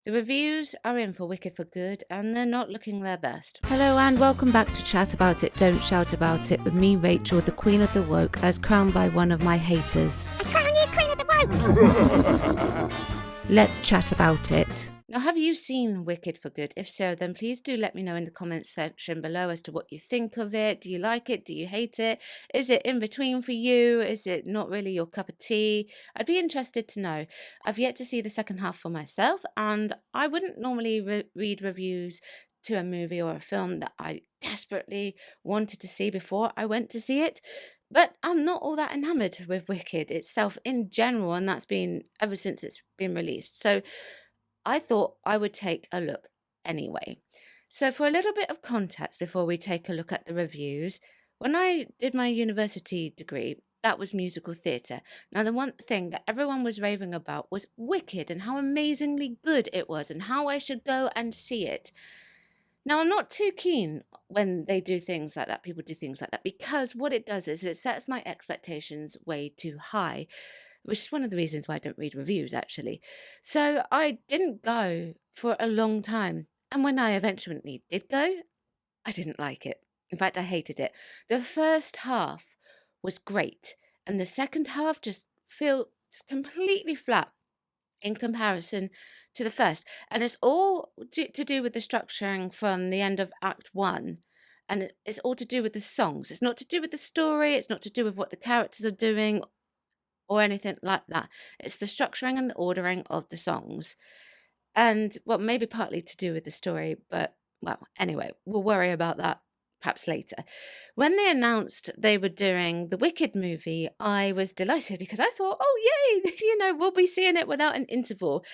The reviews are in for Wicked for Good, and they're not looking their best. Hello, and welcome back to Chat About It, Don't Shout About It, with me, Rachel, the Queen of the Woke, as crowned by one of my haters. Crown you Queen of the Woke! Let's chat about it. Now, have you seen Wicked for Good? If so, then please do let me know in the comments section below as to what you think of it. Do you like it? Do you hate it? Is it in between for you? Is it not really your cup of tea? I'd be interested to know. I've yet to see the second half for myself, and I wouldn't normally read reviews to a movie or a film that I desperately wanted to see before I went to see it. But I'm not all that enamored with Wicked itself in general, and that's been ever since it's been released. So I thought I would take a look anyway. So, for a little bit of context before we take a look at the reviews, when I did my university degree, that was musical theatre. Now, the one thing that everyone was raving about was Wicked and how amazingly good it was and how I should go and see it. Now, I'm not too keen when they do things like that, people do things like that, because what it does is it sets my expectations way too high, which is one of the reasons why I don't read reviews, actually. So I didn't go for a long time. And when I eventually did go, I didn't like it. In fact, I hated it. The first half was great, and the second half just feels completely flat in comparison to the first. And it's all to do with the structuring from the end of Act One. And it's all to do with the songs. It's not to do with the story. It's not to do with what the characters are doing or anything like that. It's the structuring and the ordering of the songs. And, well, maybe partly to do with the story, but, well, anyway, we'll worry about that perhaps later. When they announced they were doing the Wicked movie, I was delighted because I thought, oh, yay, we'll be seeing it without an interval.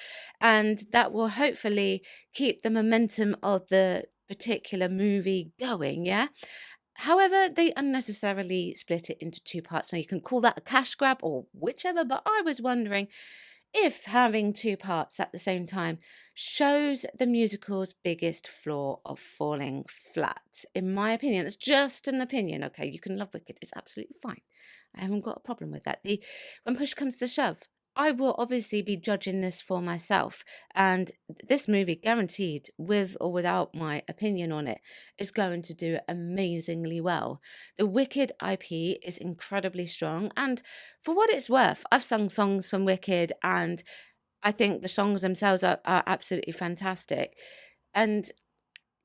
And that will hopefully keep the momentum of the particular movie going, yeah? However, they unnecessarily split it into two parts. Now, you can call that a cash grab or whichever, but I was wondering if having two parts at the same time shows the musical's biggest flaw of falling flat. In my opinion, it's just an opinion, okay? You can love Wicked, it's absolutely fine. I haven't got a problem with that. When push comes to shove, I will obviously be judging this for myself, and this movie, guaranteed, with or without my opinion on it, is going to do amazingly well. The Wicked IP is incredibly strong, and for what it's worth, I've sung songs from Wicked, and I think the songs themselves are absolutely fantastic. And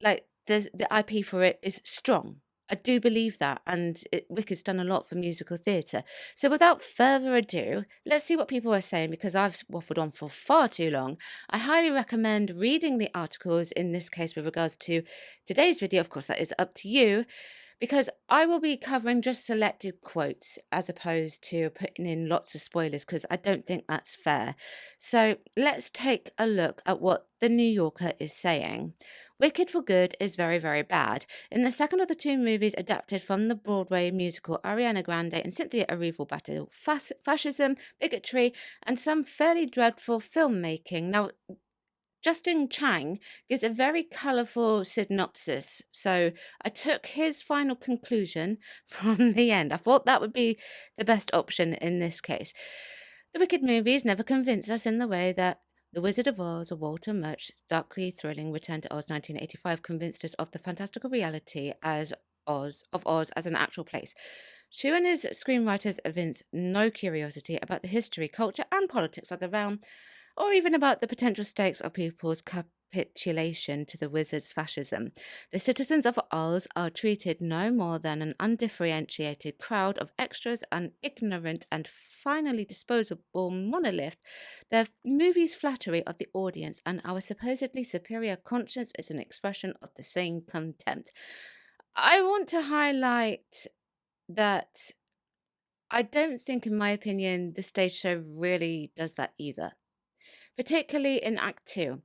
like the IP for it is strong. I do believe that, and Wicked's done a lot for musical theatre. So, without further ado, let's see what people are saying because I've waffled on for far too long. I highly recommend reading the articles in this case with regards to today's video. Of course, that is up to you because I will be covering just selected quotes as opposed to putting in lots of spoilers because I don't think that's fair. So let's take a look at what the New Yorker is saying. Wicked for Good is very, very bad. In the second of the two movies adapted from the Broadway musical, Ariana Grande and Cynthia Erivo battle fascism, bigotry, and some fairly dreadful filmmaking. Now, Justin Chang gives a very colourful synopsis. So I took his final conclusion from the end. I thought that would be the best option in this case. The Wicked movies never convince us in the way that The Wizard of Oz or Walter Murch's darkly thrilling Return to Oz 1985 convinced us of the fantastical reality of Oz as an actual place. Chu and his screenwriters evince no curiosity about the history, culture, and politics of the realm, or even about the potential stakes of people's capitulation to the wizard's fascism. The citizens of Oz are treated no more than an undifferentiated crowd of extras, an ignorant and finally disposable monolith. The movie's flattery of the audience and our supposedly superior conscience is an expression of the same contempt. I want to highlight that I don't think, in my opinion, the stage show really does that either, particularly in Act Two,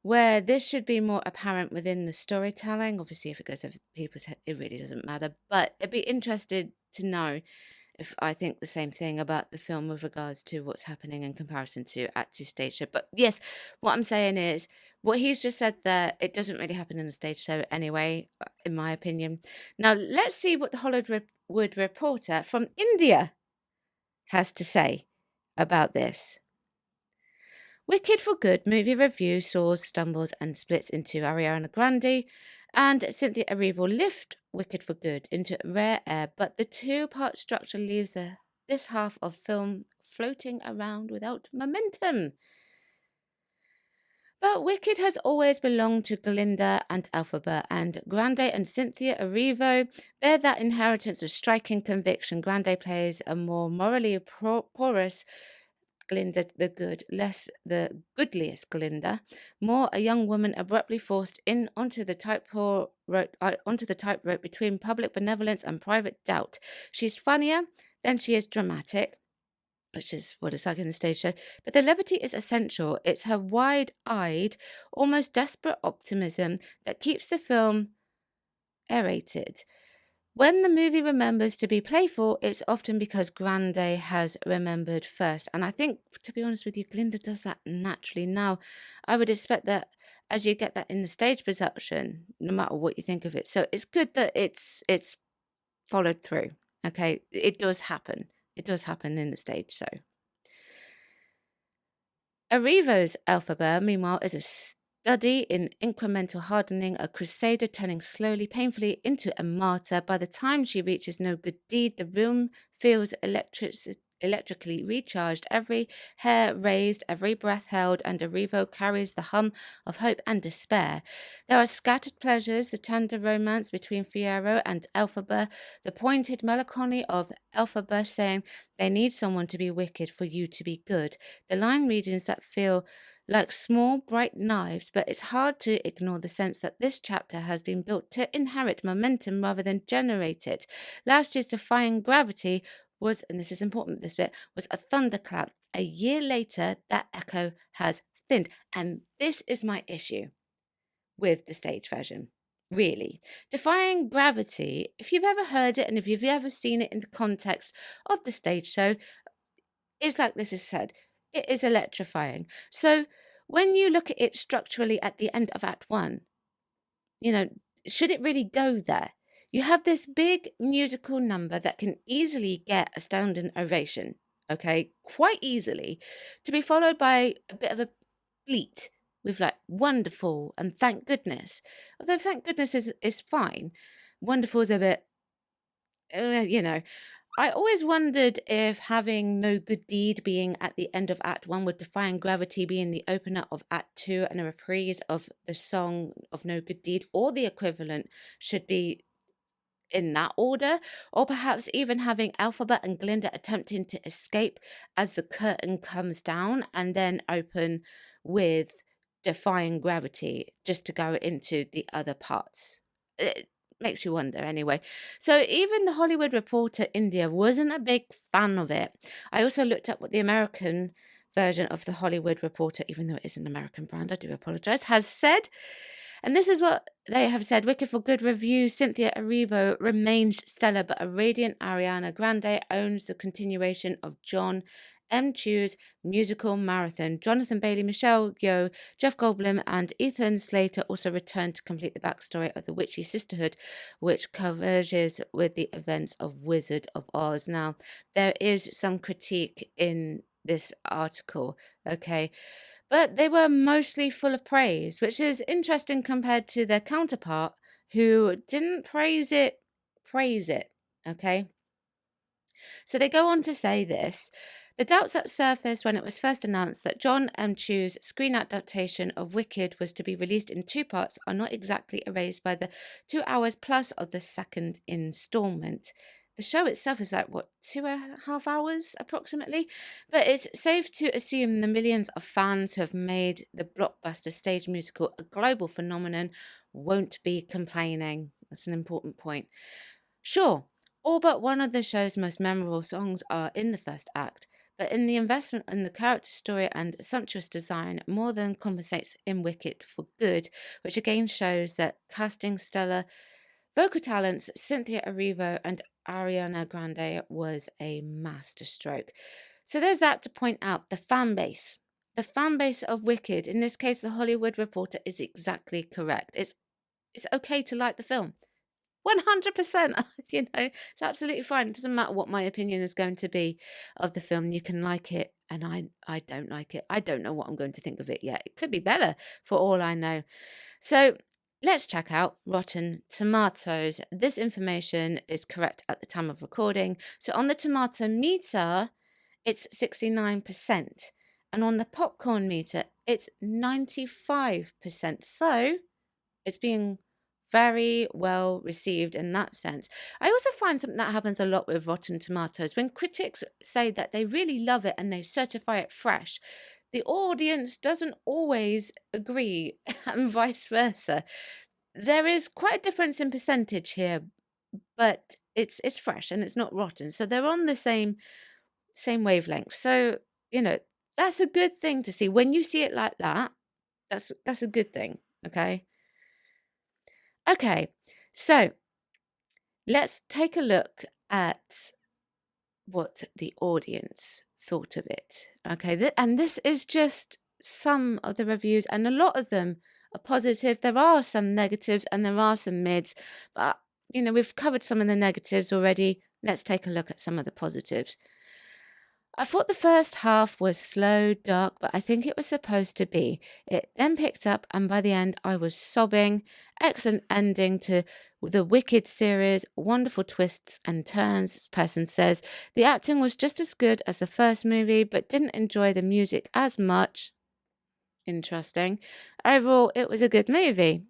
where this should be more apparent within the storytelling. Obviously, if it goes over people's head, it really doesn't matter. But I'd be interested to know if I think the same thing about the film with regards to what's happening in comparison to Act Two stage show. But yes, what I'm saying is what he's just said there, it doesn't really happen in the stage show anyway, in my opinion. Now, let's see what the Hollywood Reporter from India has to say about this. Wicked for Good movie review soars, stumbles, and splits into Ariana Grande and Cynthia Erivo lift Wicked for Good into rare air, but the two-part structure leaves this half of film floating around without momentum. But Wicked has always belonged to Glinda and Elphaba, and Grande and Cynthia Erivo bear that inheritance with striking conviction. Grande plays a more morally porous Glinda the good, less the goodliest Glinda, more a young woman abruptly forced in onto the tightrope between public benevolence and private doubt. She's funnier than she is dramatic, which is what it's like in the stage show. But the levity is essential. It's her wide-eyed, almost desperate optimism that keeps the film aerated. When the movie remembers to be playful, it's often because Grande has remembered first. And I think, to be honest with you, Glinda does that naturally. Now, I would expect that as you get that in the stage production, no matter what you think of it. So it's good that it's followed through. Okay, it does happen. It does happen in the stage show. Erivo's Elphaba, meanwhile, is a study in incremental hardening, a crusader turning slowly, painfully into a martyr. By the time she reaches no good deed, the room feels electrically recharged, every hair raised, every breath held, and Erivo carries the hum of hope and despair. There are scattered pleasures, the tender romance between Fiyero and Elphaba, the pointed melancholy of Elphaba saying they need someone to be wicked for you to be good, the line readings that feel like small, bright knives, but it's hard to ignore the sense that this chapter has been built to inherit momentum rather than generate it. Last year's Defying Gravity was, and this is important, this bit, was a thunderclap. A year later, that echo has thinned. And this is my issue with the stage version. Really. Defying Gravity, if you've ever heard it and if you've ever seen it in the context of the stage show, it's like this is said. It is electrifying. So when you look at it structurally at the end of Act 1, should it really go there? You have this big musical number that can easily get a standing ovation, okay, quite easily, to be followed by a bit of a bleat with like wonderful and thank goodness. Although thank goodness is fine. Wonderful is a bit, I always wondered if having No Good Deed being at the end of Act 1 would Defying Gravity being the opener of Act 2 and a reprise of the song of No Good Deed or the equivalent should be in that order, or perhaps even having Elphaba and Glinda attempting to escape as the curtain comes down and then open with Defying Gravity just to go into the other parts. It makes you wonder anyway. So even the Hollywood Reporter India wasn't a big fan of it. I also looked up what the American version of the Hollywood Reporter, even though it is an American brand, I do apologize, has said. And this is what they have said. Wicked for Good review. Cynthia Erivo remains stellar, but a radiant Ariana Grande owns the continuation of John M. Chu's musical marathon. Jonathan Bailey, Michelle Yeoh, Jeff Goldblum, and Ethan Slater also returned to complete the backstory of the Witchy Sisterhood, which converges with the events of Wizard of Oz. Now, there is some critique in this article, okay? But they were mostly full of praise, which is interesting compared to their counterpart who didn't praise it, okay? So they go on to say this. The doubts that surfaced when it was first announced that John M. Chu's screen adaptation of Wicked was to be released in 2 parts are not exactly erased by the 2 hours plus of the second installment. The show itself is like, 2.5 hours approximately? But it's safe to assume the millions of fans who have made the blockbuster stage musical a global phenomenon won't be complaining. That's an important point. Sure, all but one of the show's most memorable songs are in the first act, but in the investment in the character story and sumptuous design more than compensates in Wicked for Good, which again shows that casting stellar vocal talents Cynthia Erivo and Ariana Grande was a masterstroke. So there's that to point out. The fan base of Wicked, in this case the Hollywood Reporter, is exactly correct. It's okay to like the film. 100%, it's absolutely fine. It doesn't matter what my opinion is going to be of the film. You can like it and I don't like it. I don't know what I'm going to think of it yet. It could be better for all I know. So let's check out Rotten Tomatoes. This information is correct at the time of recording. So on the tomato meter, it's 69%. And on the popcorn meter, it's 95%. So it's being very well received in that sense. I also find something that happens a lot with Rotten Tomatoes. When critics say that they really love it and they certify it fresh, the audience doesn't always agree, and vice versa. There is quite a difference in percentage here, but it's fresh and it's not rotten. So they're on the same wavelength. So, that's a good thing to see. When you see it like that, that's a good thing, okay? Okay, so let's take a look at what the audience thought of it. Okay, and this is just some of the reviews, and a lot of them are positive. There are some negatives and there are some mids, but we've covered some of the negatives already. Let's take a look at some of the positives. I thought the first half was slow, dark, but I think it was supposed to be. It then picked up, and by the end, I was sobbing. Excellent ending to the Wicked series, wonderful twists and turns. This person says the acting was just as good as the first movie, but didn't enjoy the music as much. Interesting. Overall, it was a good movie.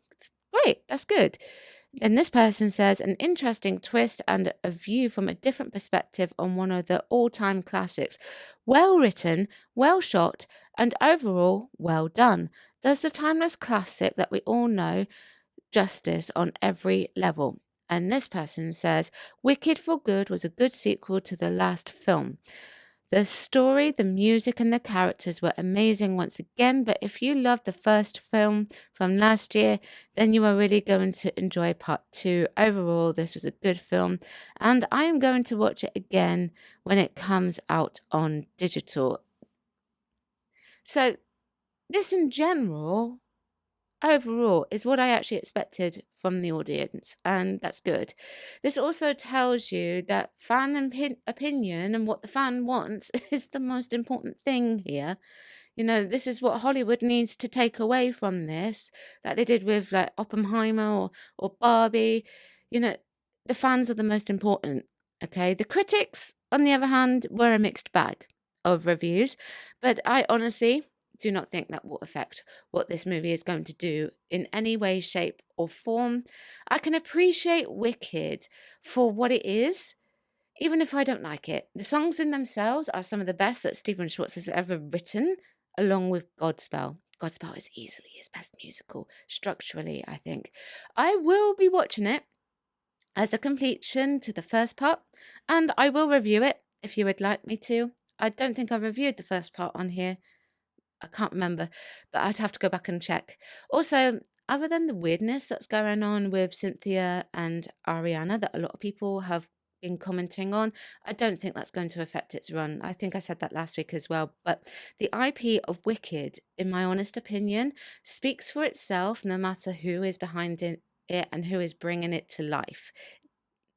Great, that's good. Then this person says an interesting twist and a view from a different perspective on one of the all-time classics. Well written, well shot, and overall well done. Does the timeless classic that we all know justice on every level. And this person says Wicked for Good was a good sequel to the last film. The story, the music, and the characters were amazing once again, but if you loved the first film from last year, then you are really going to enjoy part 2. Overall, this was a good film, and I am going to watch it again when it comes out on digital. So, this in general, overall, is what I actually expected from the audience, and that's good. This also tells you that fan opinion and what the fan wants is the most important thing here. This is what Hollywood needs to take away from this, that they did with like Oppenheimer or Barbie. The fans are the most important, okay? The critics, on the other hand, were a mixed bag of reviews, but I honestly do not think that will affect what this movie is going to do in any way, shape, or form. I can appreciate Wicked for what it is, even if I don't like it. The songs in themselves are some of the best that Stephen Schwartz has ever written, along with Godspell. Godspell is easily his best musical, structurally, I think. I will be watching it as a completion to the first part, and I will review it if you would like me to. I don't think I reviewed the first part on here. I can't remember, but I'd have to go back and check. Also, other than the weirdness that's going on with Cynthia and Ariana that a lot of people have been commenting on, I don't think that's going to affect its run. I think I said that last week as well. But the IP of Wicked, in my honest opinion, speaks for itself no matter who is behind it and who is bringing it to life.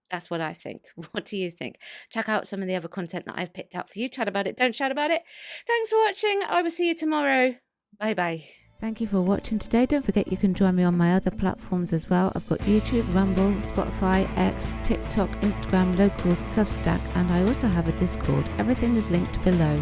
That's what I think. What do you think? Check out some of the other content that I've picked out for you. Chat about it. Don't shout about it. Thanks for watching. I will see you tomorrow. Bye-bye. Thank you for watching today. Don't forget you can join me on my other platforms as well. I've got YouTube, Rumble, Spotify, X, TikTok, Instagram, Locals, Substack, and I also have a Discord. Everything is linked below.